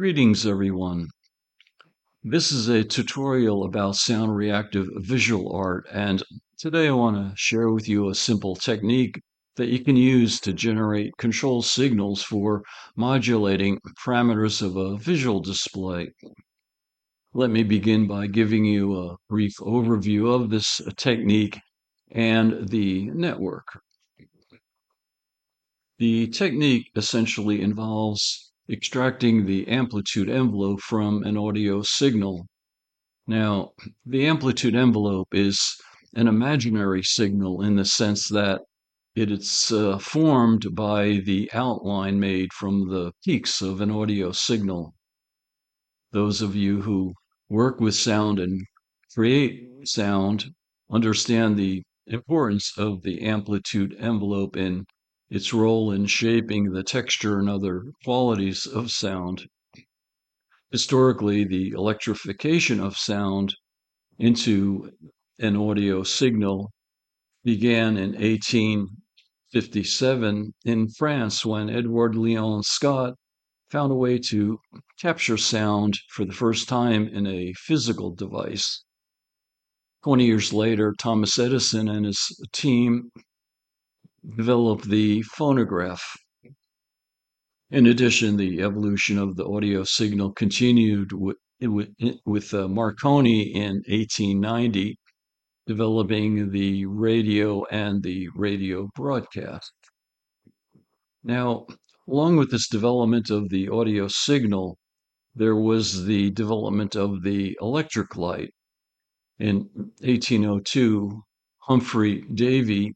Greetings, everyone. This is a tutorial about sound reactive visual art, and today I want to share with you a simple technique that you can use to generate control signals for modulating parameters of a visual display. Let me begin by giving you a brief overview of this technique and the network. The technique essentially involves extracting the amplitude envelope from an audio signal. Now, the amplitude envelope is an imaginary signal in the sense that it's formed by the outline made from the peaks of an audio signal. Those of you who work with sound and create sound understand the importance of the amplitude envelope in its role in shaping the texture and other qualities of sound. Historically, the electrification of sound into an audio signal began in 1857 in France when Edouard-Leon Scott found a way to capture sound for the first time in a physical device. 20 years later, Thomas Edison and his team developed the phonograph. In addition, the evolution of the audio signal continued with Marconi in 1890, developing the radio and the radio broadcast. Now, along with this development of the audio signal, there was the development of the electric light. In 1802, Humphry Davy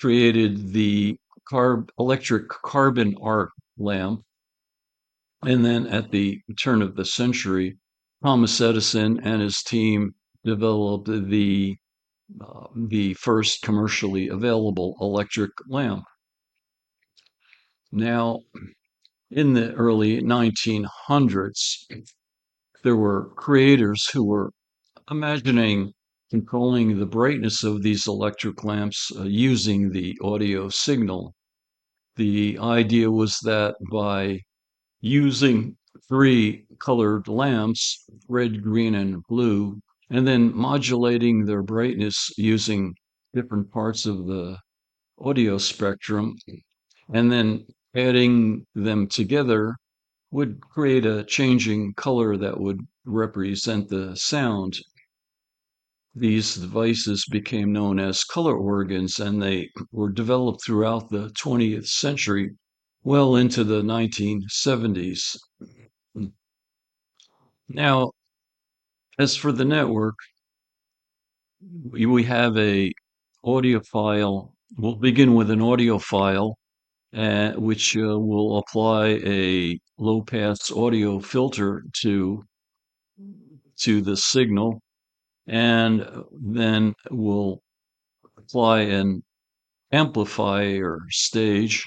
created the electric carbon arc lamp. And then at the turn of the century, Thomas Edison and his team developed the first commercially available electric lamp. Now, in the early 1900s, there were creators who were imagining controlling the brightness of these electric lamps using the audio signal. The idea was that by using three colored lamps, red, green, and blue, and then modulating their brightness using different parts of the audio spectrum, and then adding them together would create a changing color that would represent the sound. These devices became known as color organs, and they were developed throughout the 20th century, well into the 1970s. Now, as for the network, we have a audio file. We'll begin with an audio file, which will apply a low-pass audio filter to the signal, and then we'll apply an amplifier stage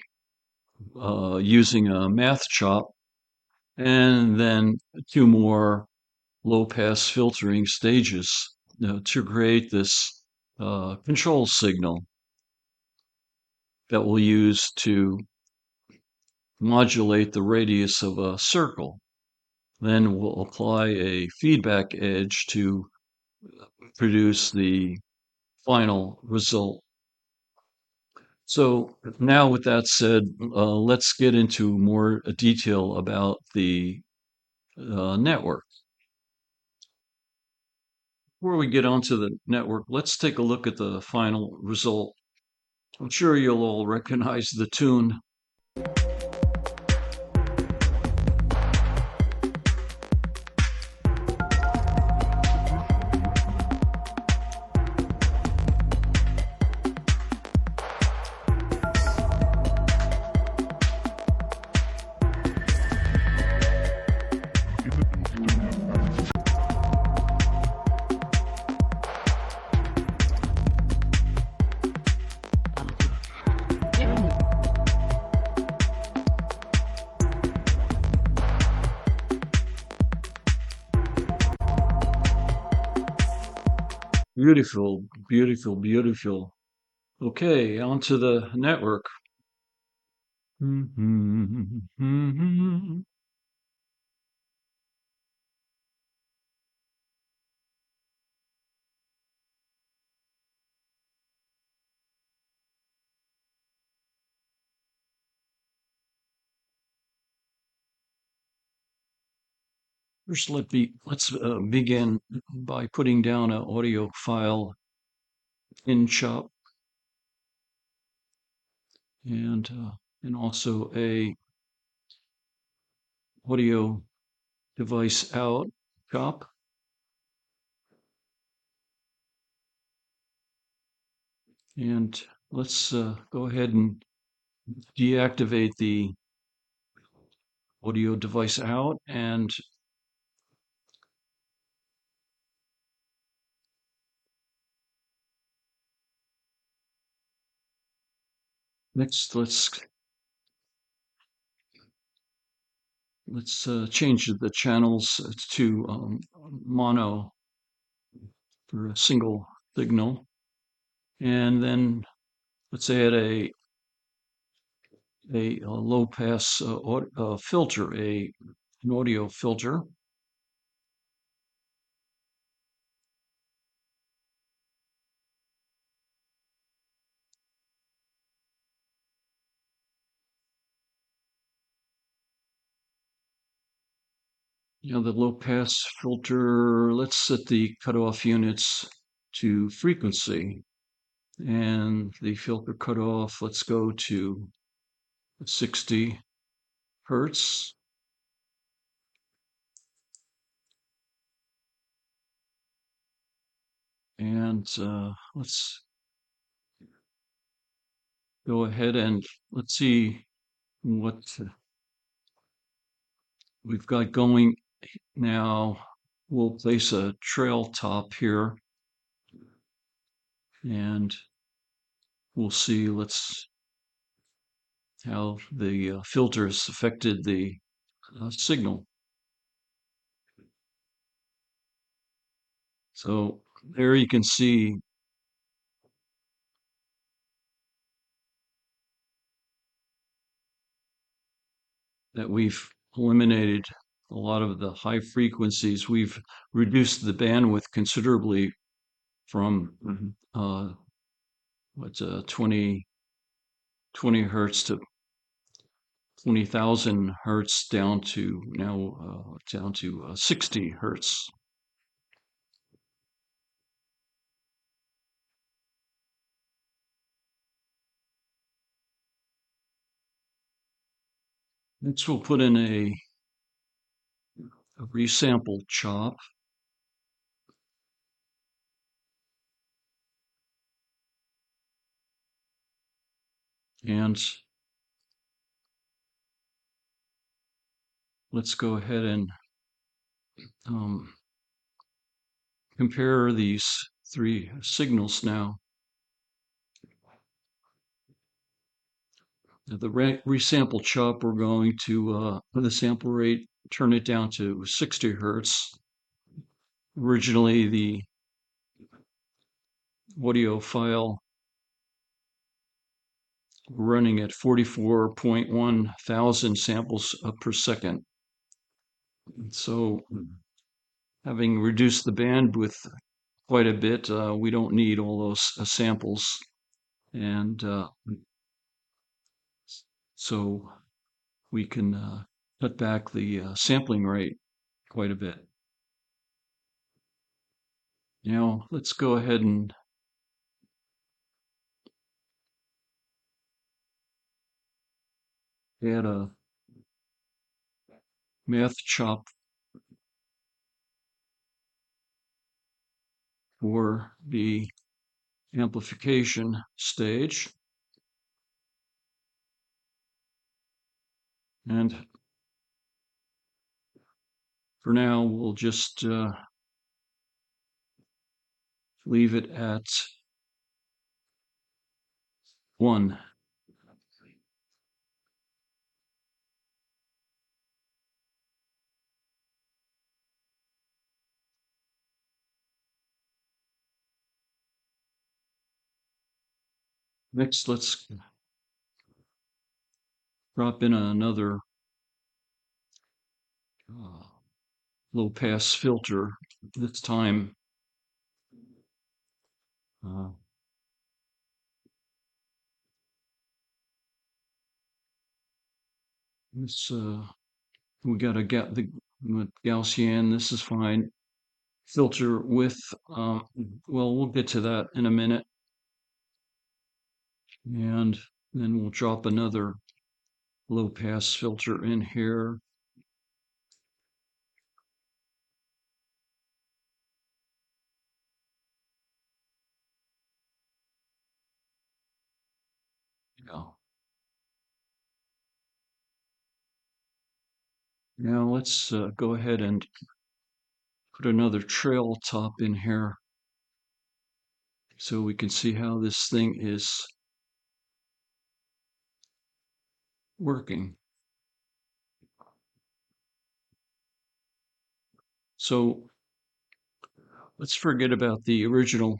using a math chop, and then two more low-pass filtering stages to create this control signal that we'll use to modulate the radius of a circle. Then we'll apply a feedback edge to produce the final result. So now with that said, let's get into more detail about the network. Before we get onto the network, let's take a look at the final result. I'm sure you'll all recognize the tune. Beautiful, beautiful, beautiful. Okay, onto the network. First, let's begin by putting down an audio file in CHOP and also a audio device out CHOP. And let's go ahead and deactivate the audio device out, and next let's change the channels to mono for a single signal, and then let's add a low pass filter, an audio filter. The low pass filter, let's set the cutoff units to frequency, and the filter cutoff, let's go to 60 hertz. And let's go ahead and let's see what we've got going now. We'll place a trail top here, and we'll see how the filters affected the signal. So there you can see that we've eliminated a lot of the high frequencies. We've reduced the bandwidth considerably from uh, 20 hertz to 20,000 hertz down to now down to 60 hertz. Next, we'll put in a resample chop, and let's go ahead and um, compare these three signals now. The resample chop, we're going to, for the sample rate, turn it down to 60 hertz. Originally, the audio file running at 44.1 thousand samples per second. So having reduced the bandwidth quite a bit, we don't need all those samples. And so we can cut back the sampling rate quite a bit. Now let's go ahead and add a math chop for the amplification stage. And for now, we'll just leave it at 1. Next, let's drop in another low pass filter. This time, uh, we got to get with Gaussian, this is fine. Filter with, well, we'll get to that in a minute. And then we'll drop another low pass filter in here. Yeah. Now let's go ahead and put another trail top in here so we can see how this thing is working. So let's forget about the original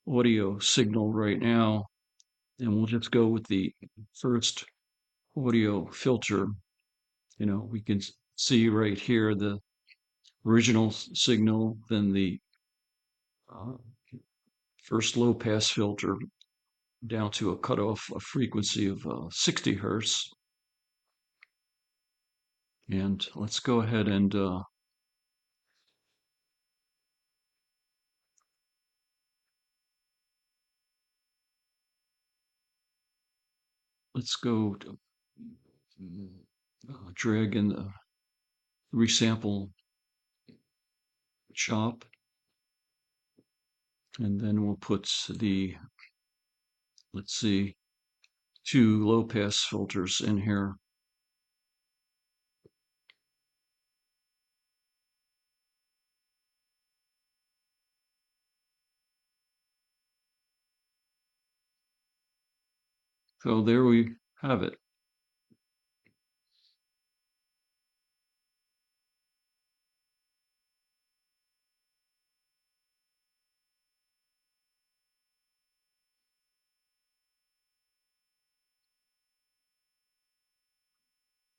audio signal right now, and we'll just go with the first audio filter. You know, we can see right here the original signal, then the uh, first low pass filter down to a cutoff a frequency of 60 hertz. And let's go ahead and let's go to drag in the resample chop, and then we'll put the, let's see, two low pass filters in here. So there we have it.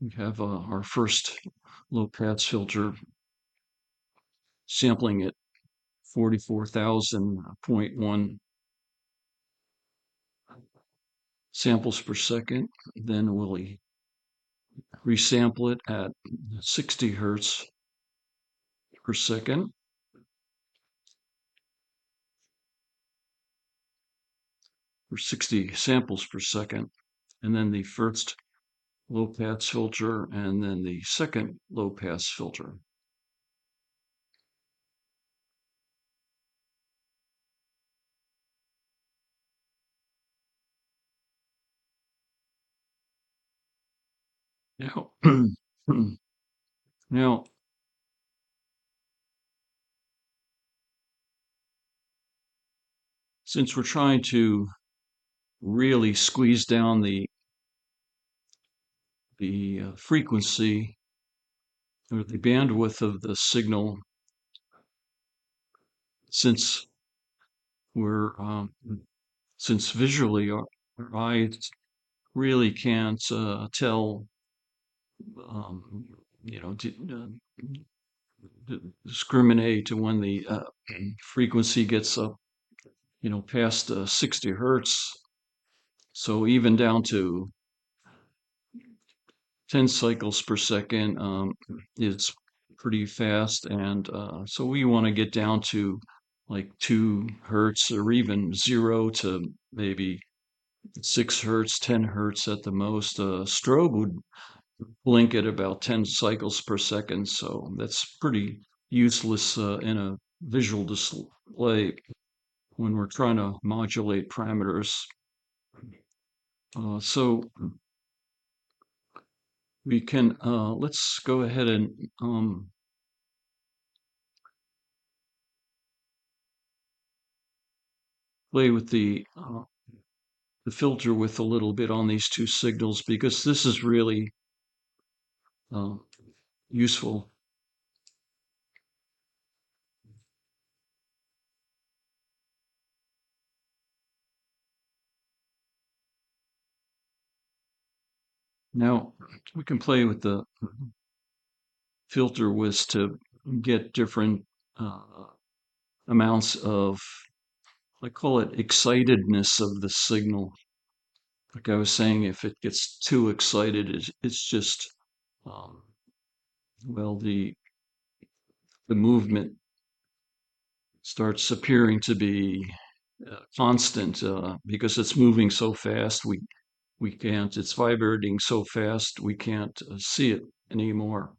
We have our first low pass filter sampling at 44,000.1 samples per second. Then we'll resample it at 60 hertz per second, or 60 samples per second. And then the first low pass filter, and then the second low pass filter. Now, now, since we're trying to really squeeze down the frequency or the bandwidth of the signal, since we're since visually our eyes really can't tell, um, you know, discriminate when the frequency gets up, you know, past 60 hertz. So even down to 10 cycles per second is pretty fast. And so we want to get down to like 2 hertz, or even 0 to maybe 6 hertz, 10 hertz at the most. Strobe would blink at about 10 cycles per second. So that's pretty useless in a visual display when we're trying to modulate parameters. So we can, let's go ahead and play with the filter with a little bit on these two signals, because this is really uh, useful. Now we can play with the filter widths to get different amounts of, I call it excitedness of the signal. Like I was saying, if it gets too excited, it's just um, well, the movement starts appearing to be constant because it's moving so fast. We can't. It's vibrating so fast we can't see it anymore.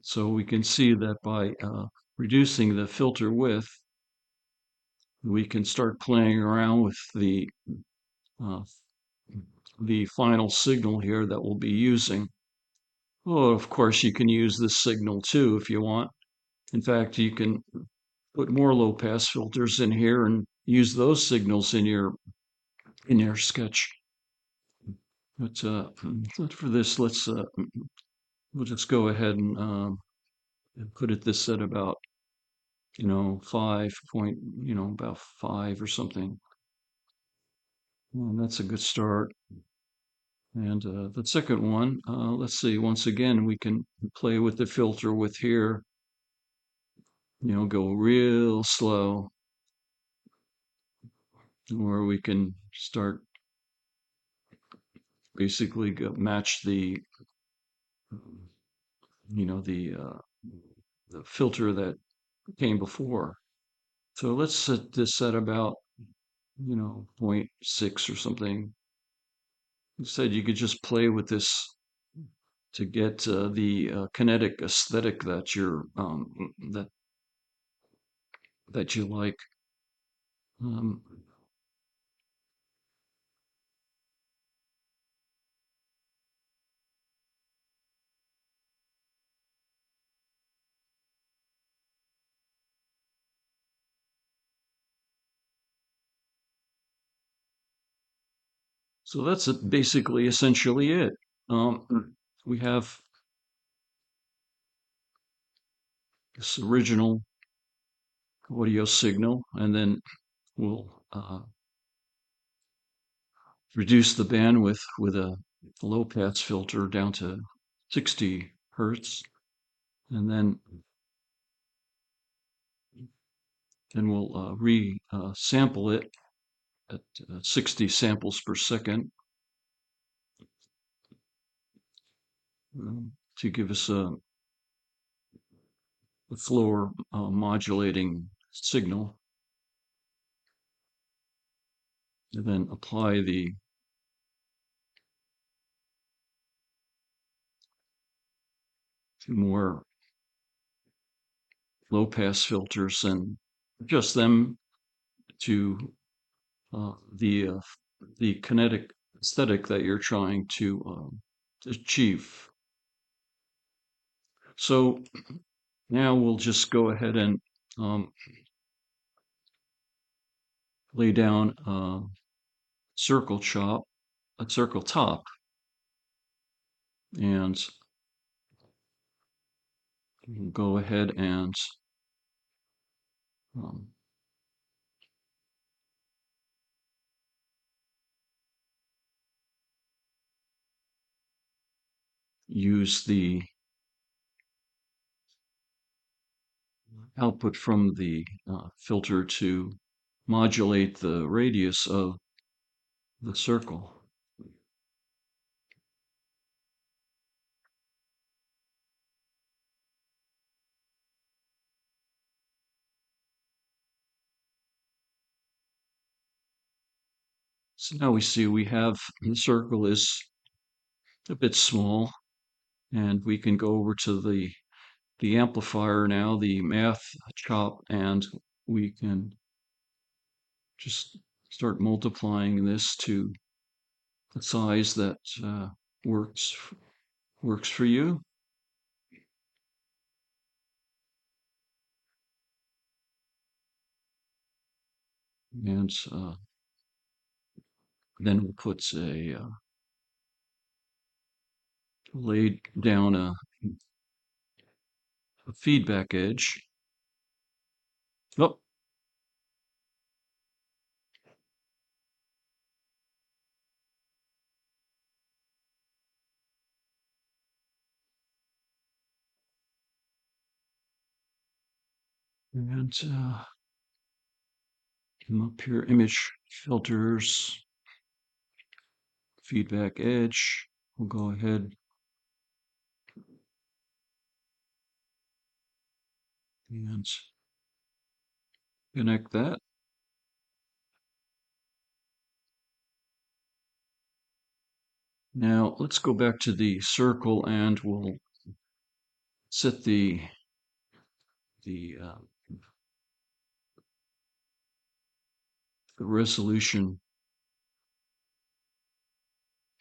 So we can see that by reducing the filter width, we can start playing around with uh, the final signal here that we'll be using. Well, of course, you can use this signal too if you want. In fact, you can put more low pass filters in here and use those signals in your sketch. But for this, we'll just go ahead and put it this at about 5 point, about 5 or something. Well, that's a good start. And the second one, let's see, once again, we can play with the filter with here, go real slow, or we can start basically match you know, the filter that came before. So let's set this at about, zero point 0.6 or something. Instead, you could just play with this to get the kinetic aesthetic that that you like. Um, so that's basically essentially it. We have this original audio signal, and then we'll reduce the bandwidth with a low pass filter down to 60 hertz, and then we'll re-sample it at 60 samples per second to give us a floor modulating signal, and then apply the more low pass filters and adjust them to uh, the uh, the kinetic aesthetic that you're trying to achieve. So now we'll just go ahead and um, lay down circle chop, a circle top, and we'll go ahead and um, use the output from the filter to modulate the radius of the circle. So now we see we have the circle is a bit small, and we can go over to the amplifier now, the math chop, and we can just start multiplying this to the size that works works for you. And then we'll put lay down a feedback edge. Oh, and come up here, image filters, feedback edge. We'll go ahead and connect that. Now let's go back to the circle and we'll set the the resolution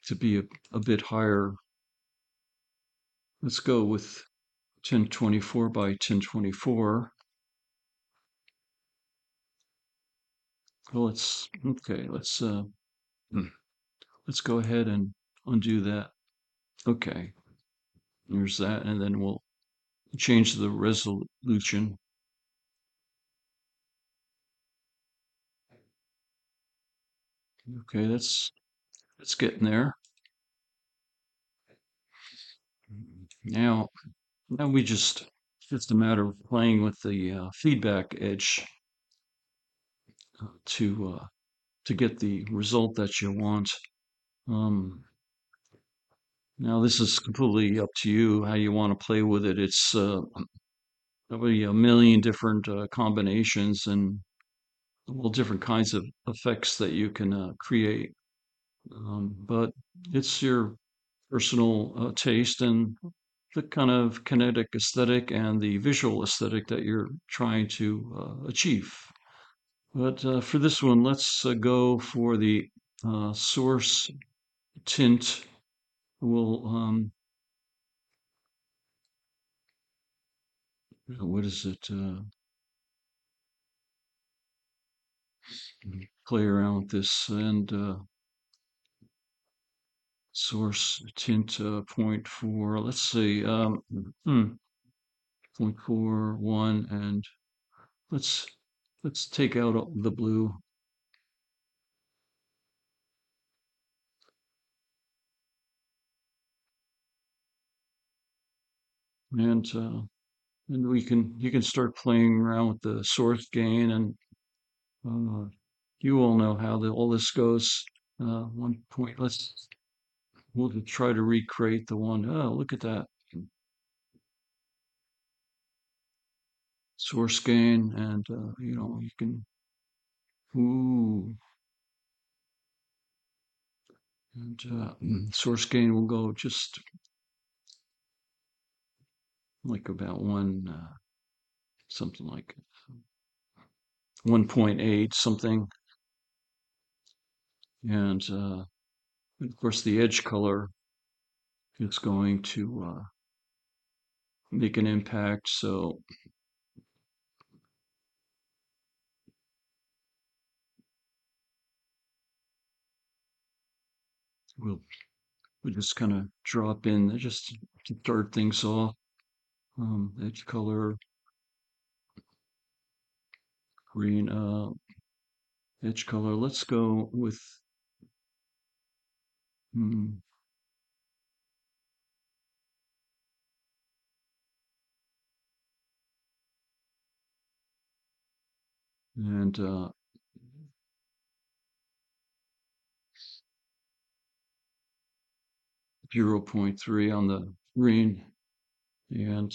to be a bit higher. Let's go with 1024 by 1024. Well, let's go ahead and undo that. Okay, there's that, and then we'll change the resolution. Okay, that's getting there. Now, now we just a matter of playing with the feedback edge to to get the result that you want. Um, Now this is completely up to you how you want to play with it. It's probably a million different combinations and all different kinds of effects that you can create. But it's your personal taste and the kind of kinetic aesthetic and the visual aesthetic that you're trying to achieve. But for this one, let's go for the source tint. We'll what is it? Play around with this and source tint 0.4. Let's see, 0.41, and let's let's take out the blue and we can you can start playing around with the source gain and uh, you all know how all this goes. One point. We'll try to recreate the one. Oh, look at that source gain, and you can. Ooh, and source gain will go just like about something like 1.8 something, and of course the edge color is going to make an impact. So we'll we just kind of drop in just to start things off. Edge color, green, edge color. Let's go with, hmm, and 0.3 on the green. And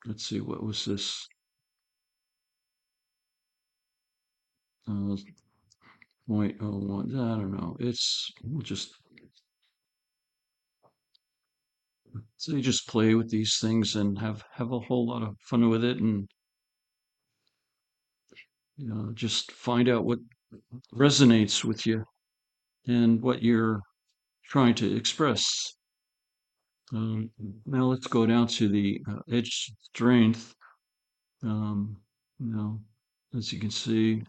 let's see, what was this? 0.01. I don't know. We'll just, so you just play with these things and have a whole lot of fun with it and, just find out what resonates with you and what you're trying to express. Um, Now let's go down to the edge strength. Um, you know, as you can see,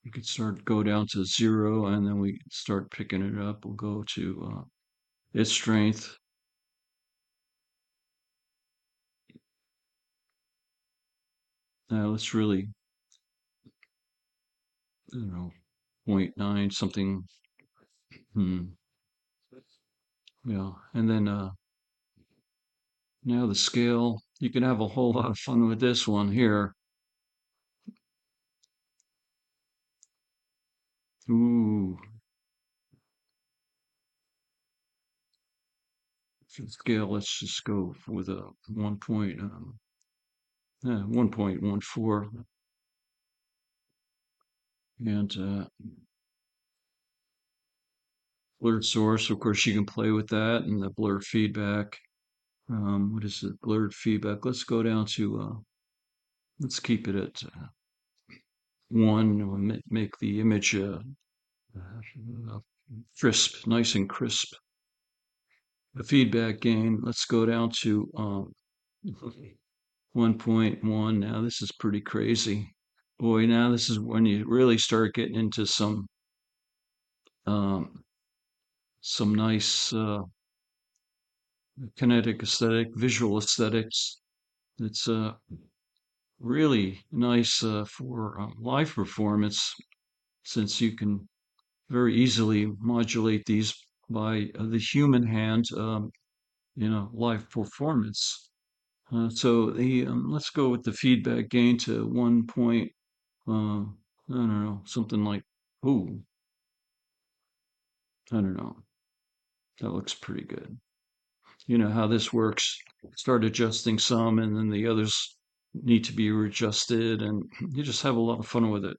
you could go down to 0, and then we start picking it up. We'll go to edge strength. Now let's really, I don't know, zero point 0.9 something. Hmm. Yeah, and then now the scale. You can have a whole lot of fun with this one here. Ooh, scale. Let's just go with a 1.14, and blurred source. Of course, you can play with that and the blurred feedback. What is it? Blurred feedback. Let's go down to. Let's keep it at one. We'll make the image uh, crisp, nice and crisp. The feedback gain. Let's go down to 1.1. Now this is pretty crazy. Boy, now this is when you really start getting into um, some nice kinetic aesthetic, visual aesthetics. It's really nice for live performance, since you can very easily modulate these by the human hand in a live performance. So the let's go with the feedback gain to 1 point. I don't know, something like, ooh, I don't know. That looks pretty good. You know how this works. Start adjusting some, and then the others need to be readjusted, and you just have a lot of fun with it.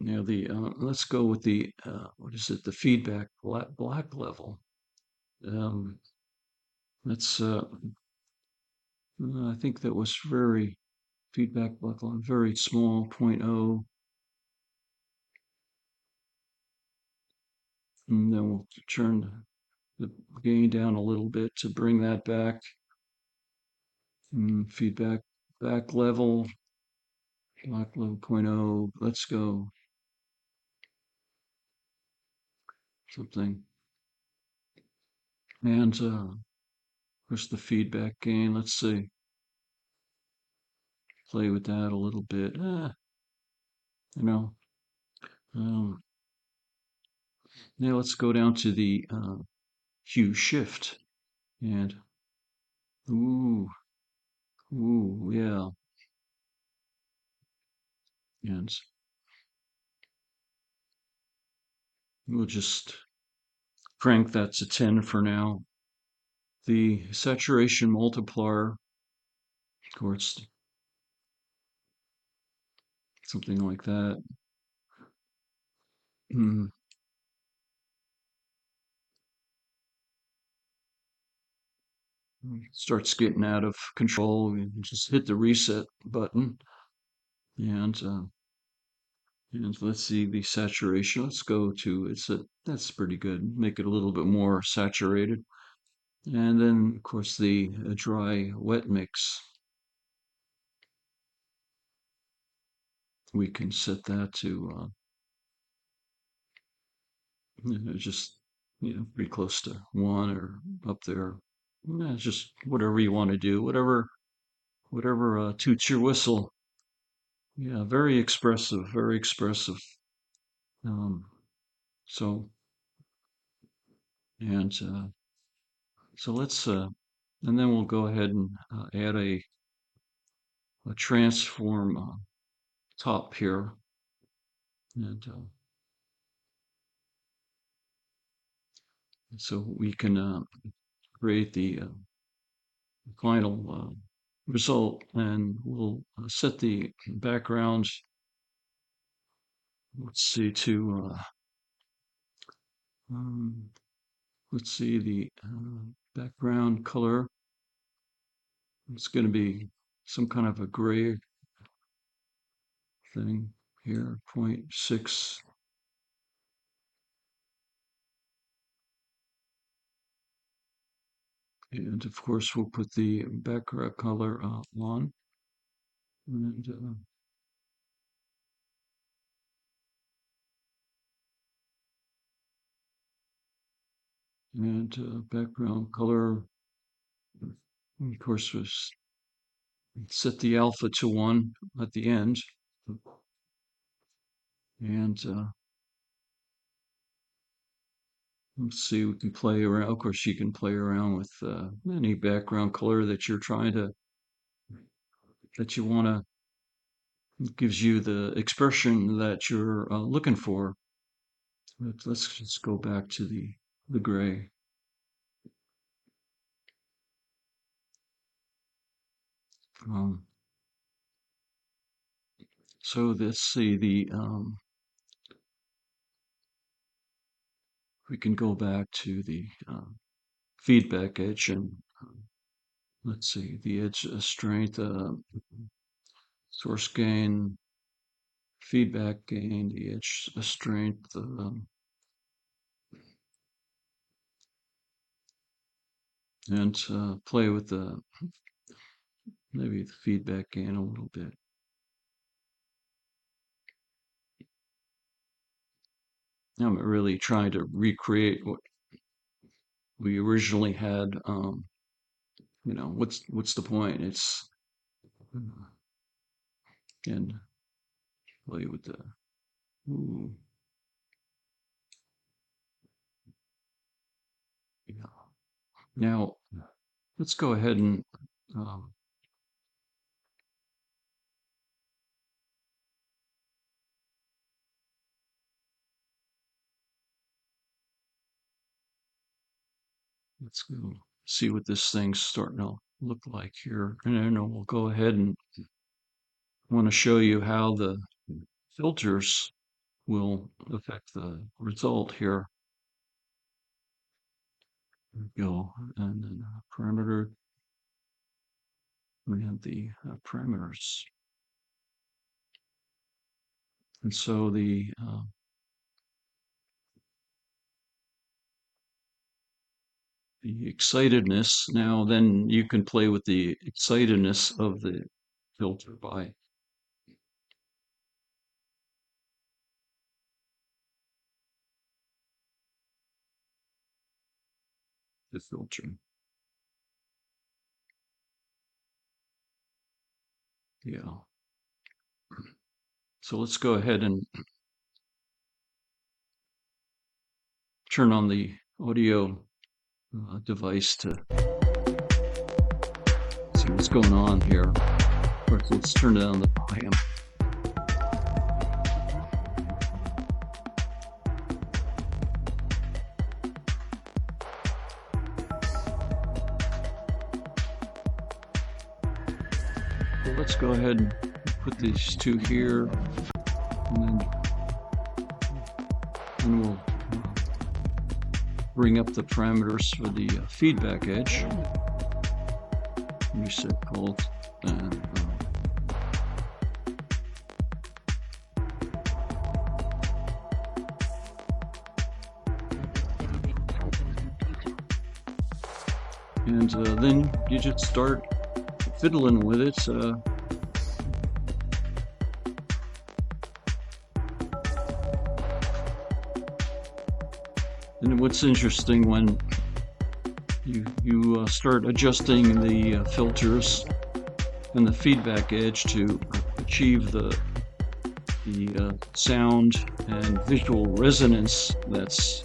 You know, the let's go with the what is it? The feedback black level. Um, that's I think that was very feedback black level, very small, zero point 0. And then we'll turn the gain down a little bit to bring that back. Feedback back level, black level zero point 0. Let's go something. And where's the feedback gain? Let's see. Play with that a little bit. You know. Um, Now let's go down to the hue shift. And ooh, ooh, yeah. And we'll just crank that to 10 for now. The saturation multiplier, of course, something like that. Mm, Starts getting out of control. You just hit the reset button, and let's see the saturation. Let's go to that's pretty good. Make it a little bit more saturated. And then, of course, the dry wet mix. We can set that to just pretty close to one or up there. Just whatever you want to do, whatever toots your whistle. Yeah, very expressive, very expressive. Um, so and so let's and then we'll go ahead and add a transform top here, and so we can create the final result, and we'll set the background. Let's see to um, let's see the background color. It's going to be some kind of a gray thing here, zero point 0.6. And of course, we'll put the background color on, and background color. Of course, was set the alpha to 1 at the end, and let's see. We can play around. Of course, you can play around with any background color that you're trying to that you want to gives you the expression that you're looking for. But let's just go back to the gray. Um, so let's see, we can go back to the feedback edge and let's see, the edge strength, source gain, feedback gain, the edge strength, and play with maybe the feedback gain a little bit. I'm really trying to recreate what we originally had. What's the point? It's and play with the ooh, yeah. Now let's go ahead and um, let's go see what this thing's starting to look like here, and then we'll go ahead and want to show you how the filters will affect the result here. There we go, and then parameter. We have the parameters, and so the excitedness. Now, then you can play with the excitedness of the filter by the filter. Yeah. So let's go ahead and turn on the audio device to see what's going on here. First, let's turn down the volume. So let's go ahead and put these two here, and then we'll bring up the parameters for the feedback edge. Reset pulse and then you just start fiddling with it. And what's interesting, when you start adjusting the filters and the feedback edge to achieve the sound and visual resonance that's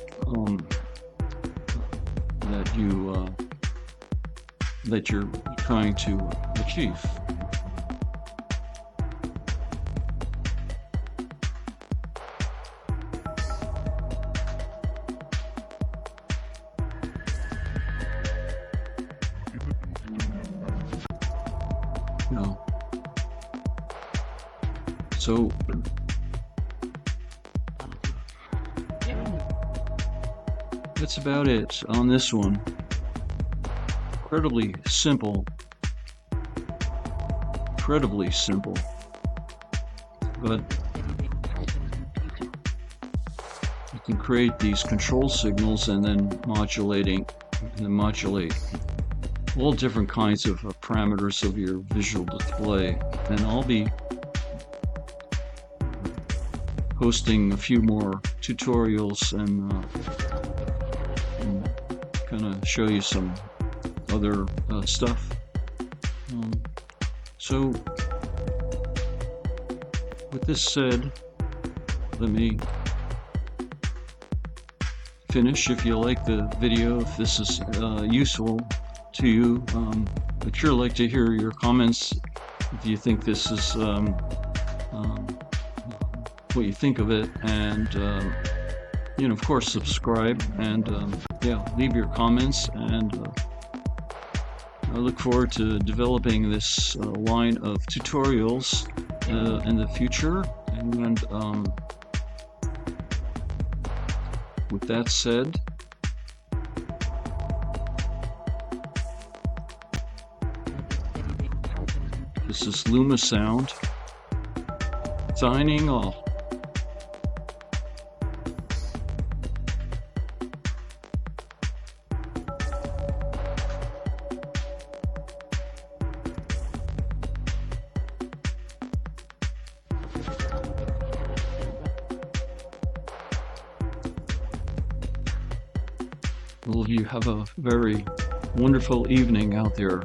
that you're trying to achieve. So that's about it on this one. Incredibly simple, but you can create these control signals and then modulate all different kinds of parameters of your visual display. And I'll be posting a few more tutorials and kind of show you some other stuff. So with this said, let me finish. If you like the video, if this is useful to you, I'd sure like to hear your comments if you think this is what you think of it, and of course subscribe, and yeah, leave your comments, and I look forward to developing this line of tutorials in the future. And with that said, this is Luma Sound signing off. All of you have a very wonderful evening out there.